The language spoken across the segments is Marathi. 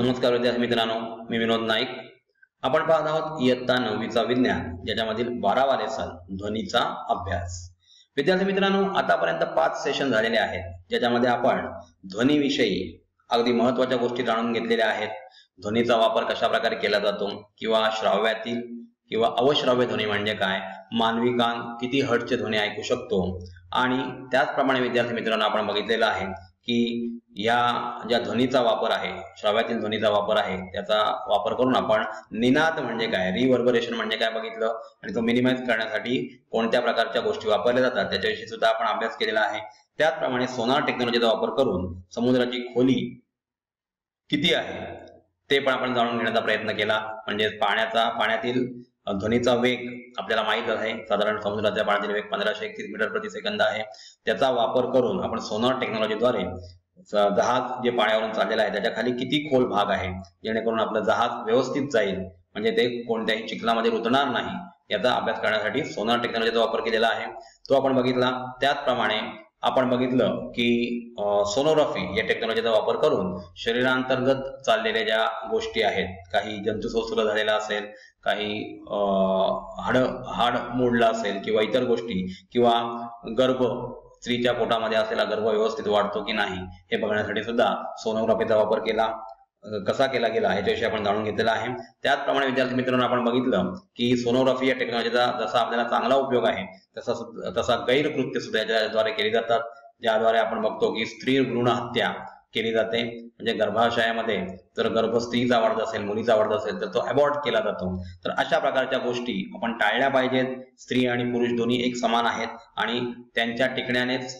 नमस्कार विद्यार्थी मित्रांनो, मी विनोद नाईक. आपण पाहत आहोत इयत्ता 9वीचा विज्ञान, ज्याच्यामधील 12वा लेसन ध्वनीचा अभ्यास. विद्यार्थी मित्रांनो, आतापर्यंत 5 सेशन झालेले आहेत, ज्याच्यामध्ये आपण ध्वनीविषयी अगदी महत्त्वाच्या गोष्टी जाणून घेतलेल्या आहेत. ध्वनीचा वापर कशा प्रकारे केला जातो, किंवा श्राव्यातील किंवा अवश्राव्य ध्वनी म्हणजे काय, मानवी कान किती हर्ट्जचे ध्वनी ऐकू शकतो, आणि त्याचप्रमाणे विद्यार्थी मित्रांनो आपण बघितलेलं आहे की या ज्या ध्वनीचा वापर आहे, श्राव्यातील ध्वनीचा वापर आहे, त्याचा वापर करून आपण निनाद म्हणजे काय, रिव्हर्बरेशन म्हणजे काय बघितलं, आणि तो मिनिमाइज करण्यासाठी कोणत्या प्रकारच्या गोष्टी वापरल्या जातात त्याच्याविषयी सुद्धा आपण अभ्यास केलेला आहे. त्याचप्रमाणे सोनार टेक्नॉलॉजीचा वापर करून समुद्राची खोली किती आहे ते पण आपण जाणून घेण्याचा प्रयत्न केला. म्हणजे पाण्यातील ध्वनीचा वेग आपल्याला माहित आहे, साधारण समुद्राच्या पाण्यातील वेग 1531 मीटर प्रति सेकंद आहे. त्याचा वापर करून आपण सोनार टेक्नॉलॉजीद्वारे जहाज जे पाण्यावरून चाललेलं आहे त्याच्या खाली किती खोल भाग आहे, जेणेकरून आपलं जहाज व्यवस्थित जाईल, म्हणजे ते कोणत्याही चिखलामध्ये रुतणार नाही, याचा अभ्यास करण्यासाठी सोनार टेक्नॉलॉजीचा वापर केलेला आहे, तो आपण बघितला. त्याचप्रमाणे आपण बघितलं की सोनोग्राफी या टेक्नॉलॉजीचा वापर करून शरीरांतर्गत चाललेल्या ज्या गोष्टी आहेत, काही जंतुसंसर्ग झालेला असेल, काही हाड मोडला असेल, किंवा इतर गोष्टी, किंवा गर्भ, स्त्रीच्या पोटामध्ये असलेला गर्भ व्यवस्थित वाढतो की नाही हे बघण्यासाठी सुद्धा सोनोग्राफीचा वापर कसा केला गेला याच्याविषयी आपण जाणून घेतलेला आहे. त्याचप्रमाणे विद्यार्थी मित्रांनो आपण बघितलं की सोनोग्राफी या टेक्नॉलॉजीचा जसा आपल्याला चांगला उपयोग आहे तसा गैरकृत्य सुद्धा याच्याद्वारे केली जातात, ज्याद्वारे आपण बघतो की स्त्री भ्रूण हत्या केली जाते. म्हणजे गर्भाशयामध्ये जर गर्भ स्त्रीचा वाढत असेल, मुलीचा वाढत असेल, तर तो अबॉर्ट केला जातो. तर अशा प्रकारच्या गोष्टी आपण टाळल्या पाहिजेत. स्त्री आणि पुरुष दोन्ही एक समान आहेत, आणि त्यांच्या टिकण्यानेच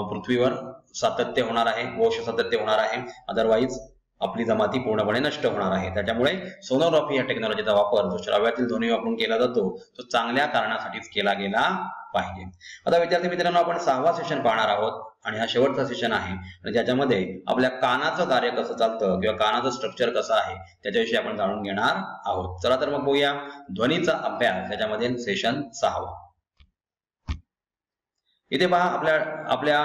पृथ्वीवर सातत्य होणार आहे, वंश सातत्य होणार आहे, अदरवाईज आपली जमाती पूर्णपणे नष्ट होणार आहे. त्याच्यामुळे सोनोग्राफी या टेक्नॉलॉजीचा वापर जो श्राव्यातील ध्वनी वापरून केला जातो तो चांगल्या कारणासाठीच केला गेला पाहिजे. आता विद्यार्थी मित्रांनो आपण 6वा सेशन पाहणार आहोत, आणि हा शेवटचा सेशन आहे, आणि ज्याच्यामध्ये आपल्या कानाचं कार्य कसं चालतं किंवा कानाचं स्ट्रक्चर कसं आहे त्याच्याविषयी आपण जाणून घेणार आहोत. चला तर मग बघूया ध्वनीचा अभ्यास, त्याच्यामध्ये सेशन 6वा. इथे पहा आपल्या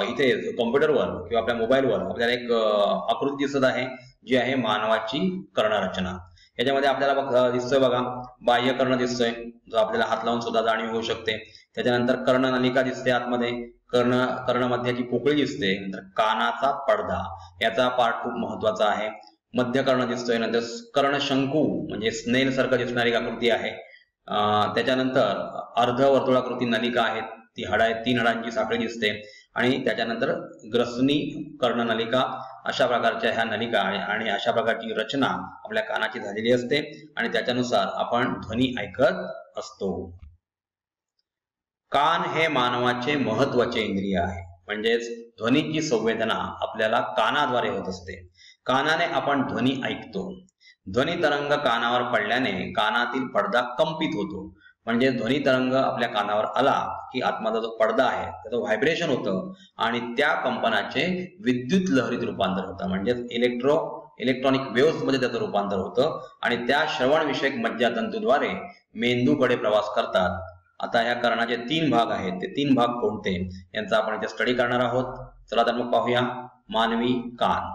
इथे कॉम्प्युटरवर किंवा आपल्या मोबाईलवर आपल्याला एक आकृती दिसत आहे, जी आहे मानवाची कर्णरचना. याच्यामध्ये आपल्याला दिसतोय बघा, बाह्य कर्ण दिसतोय, जो आपल्याला हात लावून सुद्धा जाणीव होऊ शकते. त्याच्यानंतर कर्णनलिका दिसते आतमध्ये, कर्णमध्याची पोकळी दिसते, नंतर कानाचा पडदा, याचा पार्ट खूप महत्वाचा आहे. मध्य कर्ण दिसतोय, नंतर कर्णशंकू म्हणजे स्नेल सारखं दिसणारी आकृती आहे. त्याच्यानंतर अर्धवर्तुळाकृती नलिका आहे, ती 3 हाडांची साखळी दिसते, आणि त्याच्यानंतर ग्रसनी कर्णनलिका, अशा प्रकारच्या ह्या नलिका आणि अशा प्रकारची रचना आपल्या कानाची झालेली असते, आणि त्याच्यानुसार आपण ध्वनी ऐकत असतो. कान हे मानवाचे महत्वाचे इंद्रिय आहे, म्हणजेच ध्वनीची संवेदना आपल्याला कानाद्वारे होत असते. कानाने आपण ध्वनी ऐकतो. ध्वनी तरंग कानावर पडल्याने कानातील पडदा कंपित होतो. म्हणजे ध्वनी तरंग आपल्या कानावर आला की आतमध्ये जो पडदा आहे त्याचं व्हायब्रेशन होतं, आणि त्या कंपनाचे विद्युत लहरीत रूपांतर होतं, म्हणजे इलेक्ट्रॉनिक वेव्हज मध्ये त्याचं रूपांतर होतं, आणि त्या श्रवण विषयक मज्जातंतूद्वारे मेंदूकडे प्रवास करतात. आता या कर्णाचे 3 भाग आहेत, ते 3 भाग कोणते यांचा आपण इथे स्टडी करणार आहोत. चला तर मग पाहूया. मानवी कान.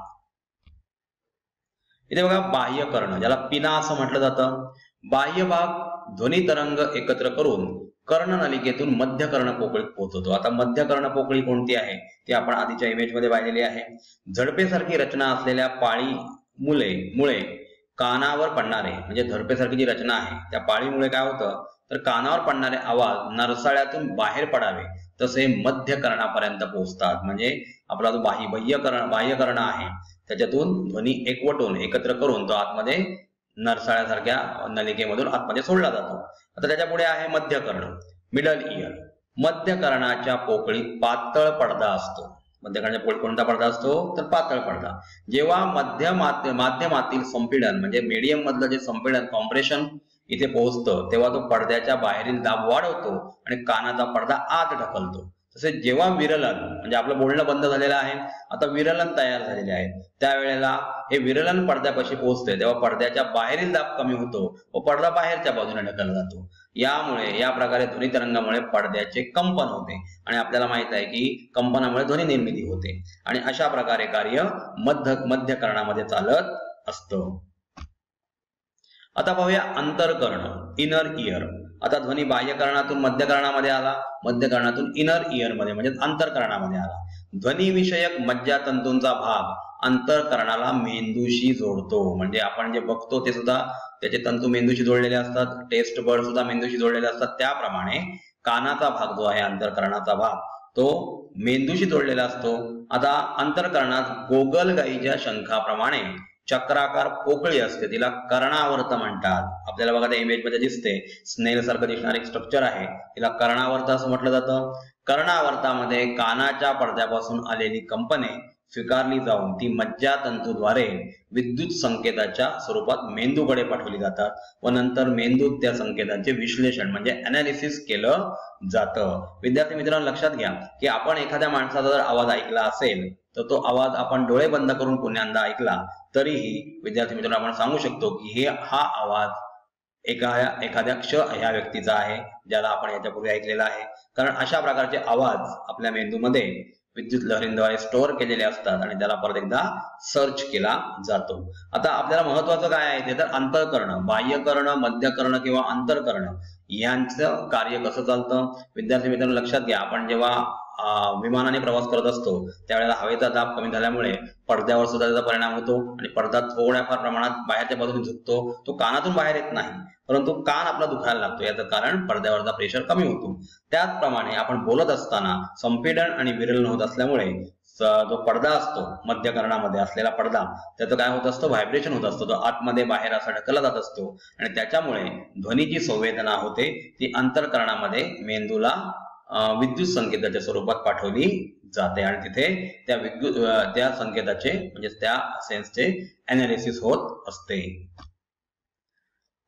इथे बघा बाह्य कर्ण, ज्याला पिना असं म्हटलं जातं. बाह्य भाग ध्वनी तरंग एकत्र करून कर्णनलिकेतून मध्य कर्णपोकळीत पोहोचतो. आता मध्य कर्णपोकळी कोणती आहे ती आपण आधीच्या इमेज मध्ये पाहिलेली आहे. झडपेसारखी रचना असलेल्या पाळी मुळे कानावर पडणारे, म्हणजे झडपेसारखी जी रचना आहे त्या पाळीमुळे काय होतं, तर कानावर पडणारे आवाज नरसाळ्यातून बाहेर पडावे तसे मध्य कर्णापर्यंत पोहोचतात. म्हणजे आपला जो बाह्य कर्ण आहे त्याच्यातून ध्वनी एकत्र करून तो आतमध्ये नरसाळ्यासारख्या नलिकेमधून आतमध्ये सोडला जातो. आता त्याच्या पुढे आहे मध्य कर्ण, मिडल इयर. मध्य कर्णाच्या पोकळीत पातळ पडदा असतो. मध्य कर्णाच्या पोकळीत कोणता पडदा असतो, तर पातळ पडदा. जेव्हा माध्यमातील संपीडन म्हणजे मीडियम मधलं जे संपीडन, कॉम्प्रेशन इथे पोहोचतं, तेव्हा तो पडद्याच्या बाहेरील दाब वाढवतो आणि कानाचा पडदा आत ढकलतो. तसेच जेव्हा विरलन म्हणजे आपलं बोलणं बंद झालेलं आहे, आता विरलन तयार झालेले आहे, त्यावेळेला हे विरलन पडद्यापाशी पोहोचते तेव्हा पडद्याच्या बाहेरील दाब कमी होतो व पडदा बाहेरच्या बाजूने ढकलला जातो. यामुळे या प्रकारे ध्वनी तरंगामुळे पडद्याचे कंपन होते आणि आपल्याला माहित आहे की कंपनामुळे ध्वनी निर्मिती होते आणि अशा प्रकारे कार्य मध्य कर्णामध्ये चालत असतं. आता पाहूया अंतरकर्ण, इनर इयर. आता ध्वनी बाह्य कर्णातून मध्य कर्णामध्ये आला, मध्य कर्णातून इनर इयर मध्ये म्हणजे अंतरकर्णामध्ये आला. ध्वनी विषयक मज्जातंतूंचा भाग अंतरकर्णाला मेंदूशी जोडतो. म्हणजे आपण जे बघतो ते सुद्धा त्याचे तंतू मेंदूशी जोडलेले असतात, टेस्ट बर्ड सुद्धा मेंदूशी जोडलेले असतात. त्याप्रमाणे कानाचा भाग जो आहे अंतरकर्णाचा भाग तो मेंदूशी जोडलेला असतो. आता अंतरकर्णात गोगलगाईच्या शंखाप्रमाणे चक्राकार पोकळी असते, तिला कर्णावर्त म्हणतात. आपल्याला बघा त्या इमेज मध्ये दिसते, स्नेल सारखं दिसणारे एक स्ट्रक्चर आहे, तिला कर्णावर्त असं म्हटलं जातं. कर्णावर्तामध्ये कानाच्या पडद्यापासून आलेली कंपने स्वीकारली जाऊन ती मज्जातंतूद्वारे विद्युत संकेताच्या स्वरूपात मेंदूकडे पाठवली जातात व नंतर मेंदूत त्या संकेतांचे विश्लेषण म्हणजे अनालिसिस केलं जातं. विद्यार्थी मित्रांनो लक्षात घ्या की आपण एखाद्या माणसाचा जर आवाज ऐकला असेल तर तो आवाज आपण डोळे बंद करून पुन्हा ऐकला तरीही विद्यार्थी मित्रांनो आपण सांगू शकतो की हा आवाज एखाद्या ह्या व्यक्तीचा आहे ज्याला आपण याच्यापूर्वी ऐकलेला आहे. कारण अशा प्रकारचे आवाज आपल्या मेंदूमध्ये विद्युत लहरींद्वारे स्टोअर केलेले असतात आणि त्याला परत एकदा सर्च केला जातो. आता आपल्याला महत्वाचं काय आहे ते तर अंतरकर्ण, बाह्यकर्ण, मध्यकर्ण किंवा अंतरकर्ण यांचं कार्य कसं चालतं. विद्यार्थी मित्रांनो लक्षात घ्या, आपण जेव्हा विमानाने प्रवास करत असतो त्यावेळेला हवेचा दाब कमी झाल्यामुळे पडद्यावर सुद्धा त्याचा परिणाम होतो आणि पडदा थोड्याफार प्रमाणात बाहेरच्या बाजूने झुकतो. तो कानातून बाहेर येत नाही परंतु कान आपला दुखायला लागतो, याचं कारण पडद्यावरचा प्रेशर कमी होतो. त्याचप्रमाणे आपण बोलत असताना संपीडन आणि विरलन होत असल्यामुळे जो पडदा असतो मध्य कर्णामध्ये असलेला पडदा त्याचं काय होत असतं, व्हायब्रेशन होत असतो, तो आतमध्ये बाहेर असा ढकलला जात असतो आणि त्याच्यामुळे ध्वनीची संवेदना होते ती अंतरकर्णामध्ये मेंदूला विद्युत संकेताच्या स्वरूपात पाठवली जाते आणि तिथे त्या संकेताचे म्हणजे त्या सेन्सचे अनालिसिस होत असते.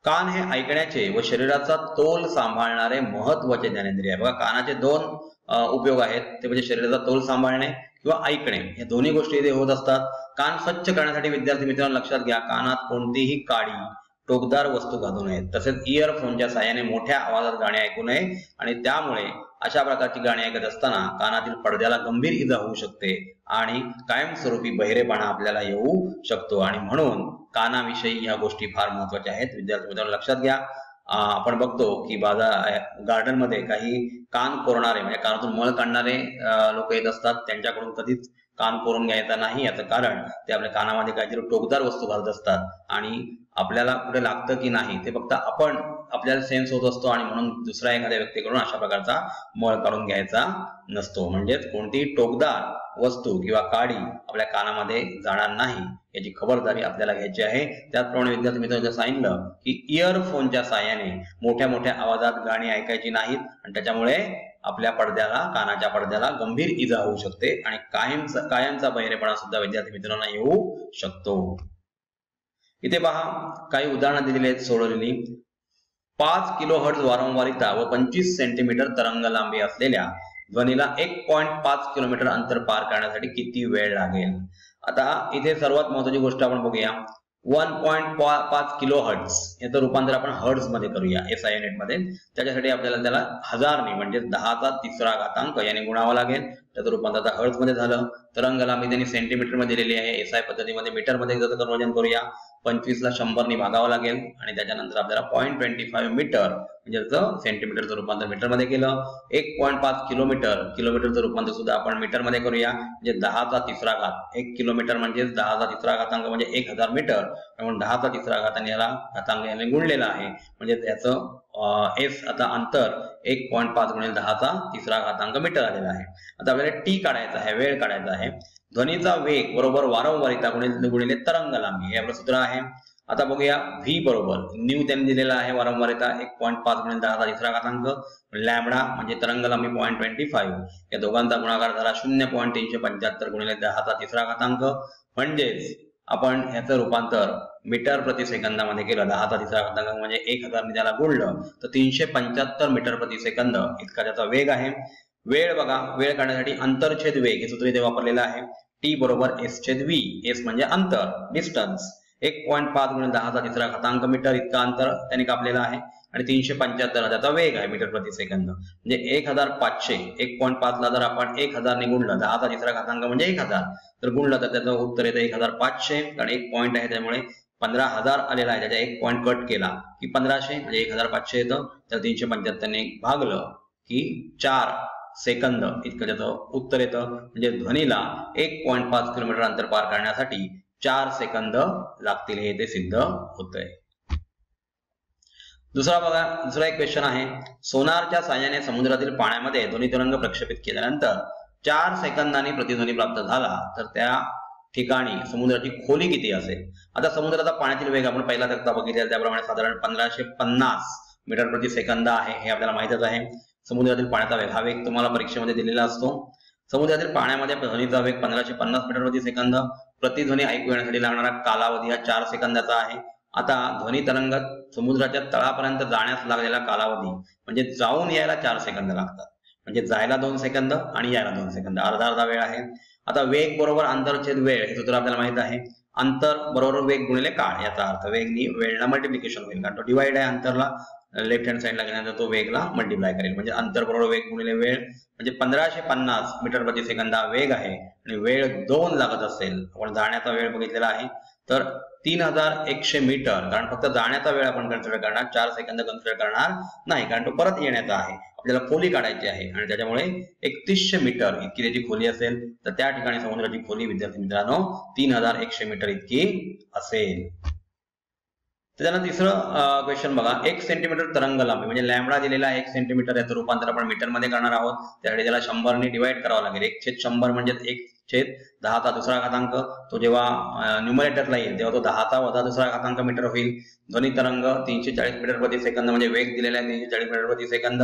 कान हे ऐकण्याचे व शरीराचा तोल सांभाळणारे महत्वाचे ज्ञानेंद्रिय आहे. बघा कानाचे दोन उपयोग आहेत, ते म्हणजे शरीराचा तोल सांभाळणे किंवा ऐकणे, या दोन्ही गोष्टी इथे होत असतात. कान स्वच्छ करण्यासाठी विद्यार्थी मित्रांनो लक्षात घ्या, कानात कोणतीही काडी टोकदार वस्तू घालू नये, तसेच इयरफोनच्या साहाय्याने मोठ्या आवाजात गाणे ऐकू नये आणि त्यामुळे अशा प्रकारची गाणी ऐकत असताना कानातील पडद्याला गंभीर इजा होऊ शकते आणि कायमस्वरूपी बहिरेपणा आपल्याला येऊ शकतो आणि म्हणून कानाविषयी ह्या गोष्टी फार महत्वाच्या आहेत. विद्यार्थी मित्रांनो लक्षात घ्या, आपण बघतो की गार्डन मध्ये काही कान कोरणारे म्हणजे कानातून मळ काढणारे लोक येत असतात, त्यांच्याकडून कधीच कान कोरून घ्यायचा नाही. याचं कारण ते आपल्या कानामध्ये काहीतरी टोकदार वस्तू घालत असतात आणि आपल्याला कुठे लागतं की नाही ते फक्त आपल्याला सेन्स होत असतो आणि म्हणून दुसऱ्या एखाद्या व्यक्तीकडून अशा प्रकारचा मळ काढून घ्यायचा नसतो. म्हणजेच कोणतीही टोकदार वस्तू किंवा काडी आपल्या कानामध्ये जाणार नाही याची खबरदारी आपल्याला घ्यायची आहे. त्याचप्रमाणे विद्यार्थी मित्रांनो सांगितलं की इयरफोनच्या साहाय्याने मोठ्या मोठ्या आवाजात गाणी ऐकायची नाहीत आणि त्याच्यामुळे आपल्या पडद्याला, कानाच्या पडद्याला गंभीर इजा होऊ शकते आणि कायमचा बहिरेपणा सुद्धा विद्यार्थी मित्रांना येऊ शकतो. इथे पहा काही उदाहरणं दिलेली आहेत सोडवलेली. 5 किलोहर्ट्झ वारंवारिता व 25 सेंटीमीटर तरंग लांबी असलेल्या ध्वनीला 1.5 किलोमीटर अंतर पार करण्यासाठी किती वेळ लागेल. आता इथे सर्वात महत्वाची गोष्ट आपण बघूया, 1.5 किलोहर्ट्झ याचं रूपांतर आपण हर्ट्झ मध्ये करूया SI युनिट मध्ये. त्याच्यासाठी आपल्याला त्याला 1000 म्हणजे 10⁻³ याने गुणावं लागेल. त्याचं रूपांतर हर्ट्झ मध्ये झालं. तरंग लांबी त्यांनी सेंटीमीटर मध्ये दिलेली आहे, SI पद्धतीमध्ये मीटर मध्ये जर कन्वर्जन करूया 25 ला 100 ने भागावं लागेल आणि त्याच्यानंतर आपल्याला 0.25 मीटर म्हणजे सेंटीमीटरचं रूपांतर मीटर मध्ये केलं. 1.5 किलोमीटरचं रूपांतर सुद्धा आपण मीटर मध्ये करूया म्हणजे 10⁻³. 1 किलोमीटर म्हणजे 10⁻³ म्हणजे 1000 मीटर, म्हणून 10⁻³ याला घातांक याने गुणलेला आहे म्हणजे त्याचं आता अंतर 1.5 गुणिले 10⁻³ मीटर आलेला आहे. आता आपल्याला टी काढायचा आहे, वेळ काढायचा आहे. ध्वनीचा वेग बरोबर वारंवारिता गुणिले तरंग लांबी हे आपलं सूत्र आहे. आता बघूया व्ही बरोबर न्यू त्यांनी दिलेला आहे वारंवारिता 1.5 गुणिले 10⁻³ लॅम्बडा म्हणजे तरंग लांबी 0.25, या दोघांचा गुणाकार झाला 0.375 गुणिले 10⁻³ म्हणजेच आपण ह्याचं रूपांतर मीटर प्रति सेकंदामध्ये केलं. 10⁻³ म्हणजे 1000 ने त्याला गुणलं तर 375 मीटर प्रति सेकंद इतका त्याचा वेग आहे. वेळ बघा, वेळ काढण्यासाठी अंतरछेद वेग हे सूत्र इथे वापरलेलं आहे. टी बरोबर एस छेद व्ही. एस म्हणजे अंतर, डिस्टन्स. 1.5 गुणिले 10⁻³ मीटर इतका अंतर त्याने कापलेलं आहे आणि 375 त्याचा वेग आहे मीटर प्रति सेकंद. म्हणजे 1500 1.5 ला जर आपण 1000 ने गुणलं, 10⁻³ म्हणजे 1000 तर गुणलं तर त्याचं उत्तर येतं 1500. कारण एक पॉईंट आहे त्यामुळे 15000 आलेला आहे. त्याचा एक पॉईंट कट केला की 1500 म्हणजे 1500 येतं. तर 375 ने भागलं की 4 सेकंद इतकं त्याचं उत्तर येतं. म्हणजे ध्वनीला 1.5 किलोमीटर अंतर पार करण्यासाठी 4 सेकंद लागतील हे ते सिद्ध होतंय. दुसरा एक क्वेश्चन आहे. सोनारच्या साहाय्याने समुद्रातील पाण्यामध्ये ध्वनी तरंग प्रक्षेपित केल्यानंतर 4 सेकंदांनी प्रतिध्वनी प्राप्त झाला तर त्या ठिकाणी समुद्राची खोली किती असेल? आता समुद्राचा पाण्यातील वेग आपण पहिला तक्ता बघितला त्याप्रमाणे साधारण 1550 मीटर प्रति सेकंद आहे हे आपल्याला माहितच आहे. समुद्रातील पाण्याचा वेग हा वेग तुम्हाला परीक्षेमध्ये दिलेला असतो. समुद्रातील पाण्यामध्ये ध्वनीचा वेग 1550 मीटर प्रति सेकंद. प्रतिध्वनी ऐकू येण्यासाठी लागणारा कालावधी हा 4 सेकंदाचा आहे. आता ध्वनी तरंग समुद्राच्या तळापर्यंत जाण्यास लागलेला कालावधी म्हणजे जाऊन यायला 4 सेकंद लागतात. म्हणजे जायला 2 सेकंद आणि यायला 2 सेकंद, अर्धा वेळ आहे. आता वेग बरोबर अंतरछेद वेळ हे सूत्र आपल्याला माहित आहे. अंतर बरोबर वेग गुणिले काळ, याचा अर्थ वेगनी वेळला मल्टिप्लिकेशन होईल कारण तो डिवाइड आहे. अंतरला लेफ्ट हँड साइडला गेल्यानंतर तो वेगला मल्टिप्लाय करेल. म्हणजे अंतर बरोबर वेग गुणिले वेळ. म्हणजे 1550 मीटर प्रति सेकंद हा वेग आहे आणि वेळ 2 लागत असेल, आपण जाण्याचा वेळ बघितलेला आहे तर 3100 मीटर. कारण फक्त जाण्याचा वेळ आपण कन्सिडर करणार, 4 सेकंद कन्सिडर करणार नाही कारण तो परत येण्याचा आहे. आपल्याला खोली काढायची आहे आणि त्याच्यामुळे 3100 मीटर इतकी त्याची खोली असेल. तर त्या ठिकाणी समुद्राची खोली विद्यार्थी मित्रांनो 3100 मीटर इतकी असेल. त्याच्यानंतर तिसरं क्वेश्चन बघा. 1 सेंटीमीटर तरंग लांबी म्हणजे लॅम्बडा दिलेला आहे 1 सेंटीमीटर, याचं रूपांतर आपण मीटर मध्ये करणार आहोत. त्यासाठी त्याला 100 ने डिवाइड करावं लागेल. 1/100 म्हणजे 1/10⁻². तो जेव्हा न्यूमरेटरला येईल तेव्हा तो 10⁻² मीटर होईल. ध्वनी तरंग 340 मीटर प्रति सेकंद म्हणजे वेग दिलेला आहे 340 मीटर प्रति सेकंद.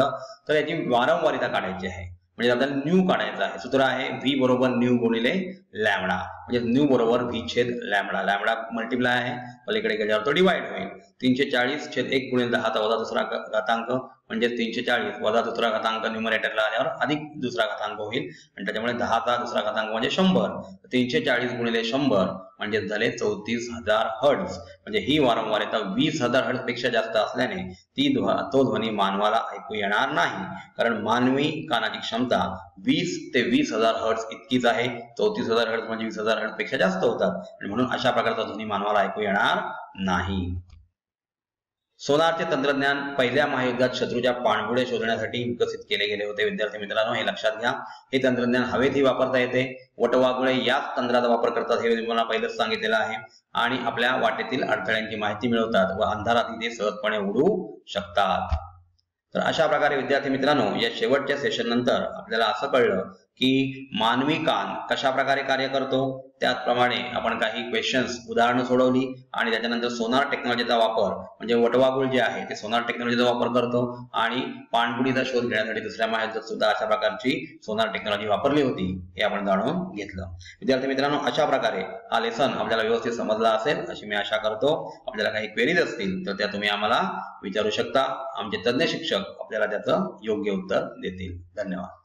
तर याची वारंवारिता काढायची आहे म्हणजे आपल्याला न्यू काढायचा आहे. सूत्र आहे व्ही बरोबर न्यू गुणिले लॅम्बडा. म्हणजे न्यू बरोबर व्ही छेद लॅम्बडा. लॅम्बडा मल्टिप्लाय आहे, पलीकडे गेल्यावर तो डिवाइड होईल. 340 छेद 1 गुणिले 10⁻² म्हणजे 340 वजा 2 न्यूमरेटरला आल्यावर अधिक 2 होईल आणि त्याच्यामुळे 10⁻² म्हणजे 100. 340 गुणिले 100 म्हणजे झाले 34000 हर्ट्झ. म्हणजे ही वारंवारिता 20000 हर्ट्झ पेक्षा जास्त असल्याने तो ध्वनी मानवाला ऐकू येणार नाही. कारण मानवी कानाची क्षमता 20 ते 20000 हर्ट्झ इतकीच आहे. 34000 हर्ट्झ म्हणजे 20000 हर्ट्झ पेक्षा जास्त होतात आणि म्हणून अशा प्रकारचा ध्वनी मानवाला ऐकू येणार नाही. सोनारचे तंत्रज्ञान पहिल्या महायुद्धात शत्रूच्या पाणबुड्या शोधण्यासाठी विकसित केले गेले होते. विद्यार्थी मित्रांनो हे लक्षात घ्या. हे तंत्रज्ञान हवेतही वापरता येते. वटवाघुळे याच तंत्राचा वापर करतात हे तुम्हाला पहिलेच सांगितलेलं आहे आणि आपल्या वाटेतील अडथळ्यांची माहिती मिळवतात व अंधारात ते सहजपणे उडू शकतात. तर अशा प्रकारे विद्यार्थी मित्रांनो या शेवटच्या सेशन नंतर आपल्याला असं कळलं की मानवी कान कशा प्रकारे कार्य करतो. त्याचप्रमाणे आपण काही क्वेश्चन्स उदाहरणं सोडवली आणि त्याच्यानंतर सोनार टेक्नॉलॉजीचा वापर म्हणजे वटवाघूळ जे आहे ते सोनार टेक्नॉलॉजीचा वापर करतो आणि पाणबुडीचा शोध घेण्यासाठी दुसऱ्या महायुद्धात सुद्धा अशा प्रकारची सोनार टेक्नॉलॉजी वापरली होती हे आपण जाणून घेतलं. विद्यार्थी मित्रांनो अशा प्रकारे हा लेसन आपल्याला व्यवस्थित समजला असेल अशी मी आशा करतो. आपल्याला काही क्वेरीज असतील तर त्या तुम्ही आम्हाला विचारू शकता. आमचे तज्ञ शिक्षक आपल्याला त्याचं योग्य उत्तर देतील. धन्यवाद.